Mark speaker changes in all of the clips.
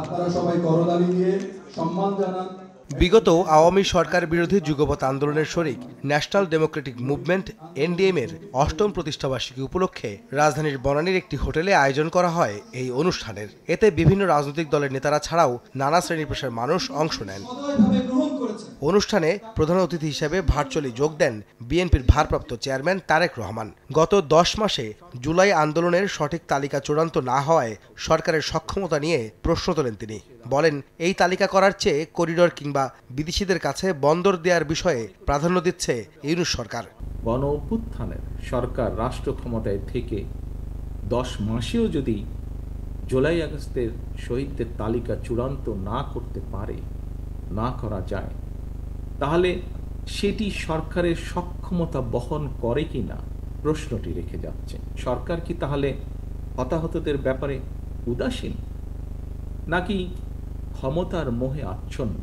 Speaker 1: আপনারা সবাই করতালি দিয়ে সম্মান জানান।
Speaker 2: বিগত আওয়ামী সরকার বিরোধী যুগপৎ আন্দোলনের শরিক ন্যাশনাল ডেমোক্রেটিক মুভমেন্ট এনডিএম এর ৮ম প্রতিষ্ঠাবার্ষিকী উপলক্ষে রাজধানীর বনানীর একটি হোটেলে আয়োজন করা হয় এই অনুষ্ঠানের। এতে বিভিন্ন রাজনৈতিক দলের নেতারা ছাড়াও নানা শ্রেণী পেশার মানুষ অংশ নেন। অনুষ্ঠানে প্রধান অতিথি হিসেবে ভার্চুয়ালি যোগ দেন বিএনপির ভারপ্রাপ্ত চেয়ারম্যান তারেক রহমান। গত ১০ মাসে জুলাই আন্দোলনের সঠিক তালিকা চূড়ান্ত না হওয়ায় সরকারের সক্ষমতা নিয়ে প্রশ্ন তোলেন তিনি। বলেন, এই তালিকা করার চেয়ে করিডোর কিংবা বিদেশিদের কাছে বন্দর দেওয়ার বিষয়ে প্রাধান্য দিচ্ছে ইউনূস সরকার।
Speaker 3: গণ অভ্যুত্থানের সরকার রাষ্ট্র ক্ষমতায় থেকে 10 মাসেও যদি জুলাই আগস্টের শহীদদের তালিকা চূড়ান্ত না করতে পারে, না করা যায়, তাহলে সেটি সরকারের সক্ষমতা বহন করে কিনা প্রশ্নটি রেখে যাচ্ছে। সরকার কি তাহলে হতাহতদের ব্যাপারে উদাসীন, নাকি ক্ষমতার মোহে আচ্ছন্ন?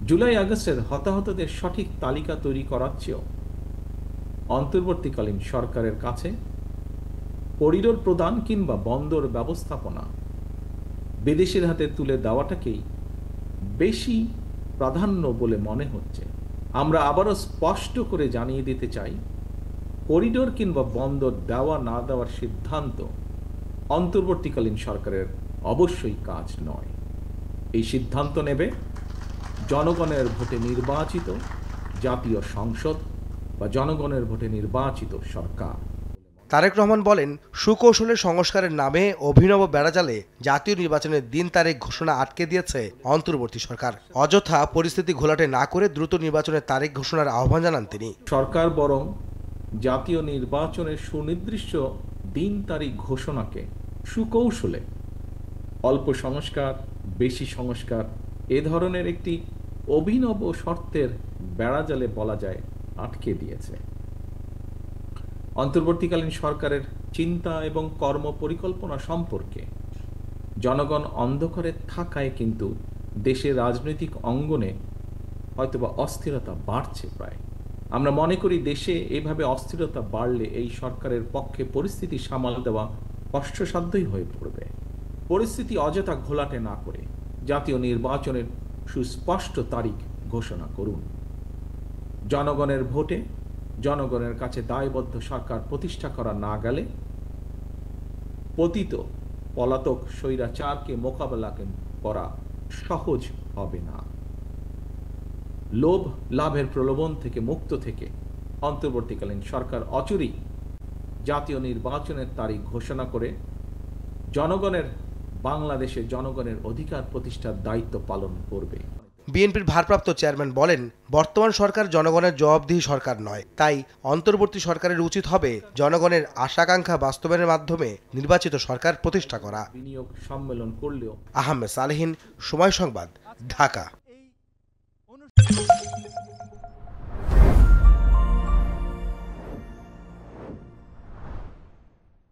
Speaker 3: জুলাই আগস্টের হতাহতদের সঠিক তালিকা তৈরি করার চেয়েও অন্তর্বর্তীকালীন সরকারের কাছে করিডোর প্রদান কিংবা বন্দর ব্যবস্থাপনা বিদেশের হাতে তুলে দেওয়াটাকেই বেশি প্রাধান্য বলে মনে হচ্ছে। আমরা আবারও স্পষ্ট করে জানিয়ে দিতে চাই, করিডোর কিংবা বন্দর দেওয়া না দেওয়ার সিদ্ধান্ত অন্তর্বর্তীকালীন সরকারের অবশ্যই কাজ নয়। এই সিদ্ধান্ত নেবে জনগণের ভোটে নির্বাচিত জাতীয় সংসদ বা জনগণের ভোটে নির্বাচিত সরকার।
Speaker 2: তারেক রহমান বলেন, সুকৌশলে সংস্কারের নামে অভিনব বেড়াজালে জাতীয় নির্বাচনের দিন তারিখ ঘোষণা আটকে দিয়েছে অন্তর্বর্তী সরকার। অযথা পরিস্থিতি ঘোলাটে না করে দ্রুত নির্বাচনের তারিখ ঘোষণার আহ্বান জানান তিনি।
Speaker 3: সরকার বরং জাতীয় নির্বাচনের সুনির্দিষ্ট দিন তারিখ ঘোষণাকে সুকৌশলে অল্প সংস্কার, বেশি সংস্কার, এ ধরনের একটি অভিনব শর্তের বেড়াজালে বলা যায় আটকে দিয়েছে। অন্তর্বর্তীকালীন সরকারের চিন্তা এবং কর্ম পরিকল্পনা সম্পর্কে জনগণ অন্ধকারে থাকায় কিন্তু দেশের রাজনৈতিক অঙ্গনে হয়তোবা অস্থিরতা বাড়ছে। প্রায় আমরা মনে করি দেশে এইভাবে অস্থিরতা বাড়লে এই সরকারের পক্ষে পরিস্থিতি সামাল দেওয়া কষ্টসাধ্যই হয়ে পড়বে। পরিস্থিতি অযথা ঘোলাটে না করে জাতীয় নির্বাচনের সুস্পষ্ট তারিখ ঘোষণা করুন। জনগণের ভোটে জনগণের কাছে দায়বদ্ধ সরকার প্রতিষ্ঠা করা না গেলে পতিত পলাতক স্বৈরাচারকে মোকাবেলা করা সহজ হবে না। লোভ লাভের প্রলোভন থেকে মুক্ত থেকে অন্তর্বর্তীকালীন সরকার অচিরেই জাতীয় নির্বাচনের তারিখ ঘোষণা করে জনগণের, বাংলাদেশে জনগণের অধিকার প্রতিষ্ঠার দায়িত্ব পালন করবে।
Speaker 2: বিএনপির ভারপ্রাপ্ত চেয়ারম্যান বলেন, বর্তমান সরকার জনগণের জবাবদিহি সরকার নয়, তাই অন্তর্বর্তী সরকারের উচিত হবে জনগণের আশাকাঙ্ক্ষা বাস্তবায়নের মাধ্যমে নির্বাচিত সরকার প্রতিষ্ঠা করা।
Speaker 3: বিনিয়োগ সম্মেলন করলেও।
Speaker 2: আহমেদ সালেহীন, সময় সংবাদ, ঢাকা।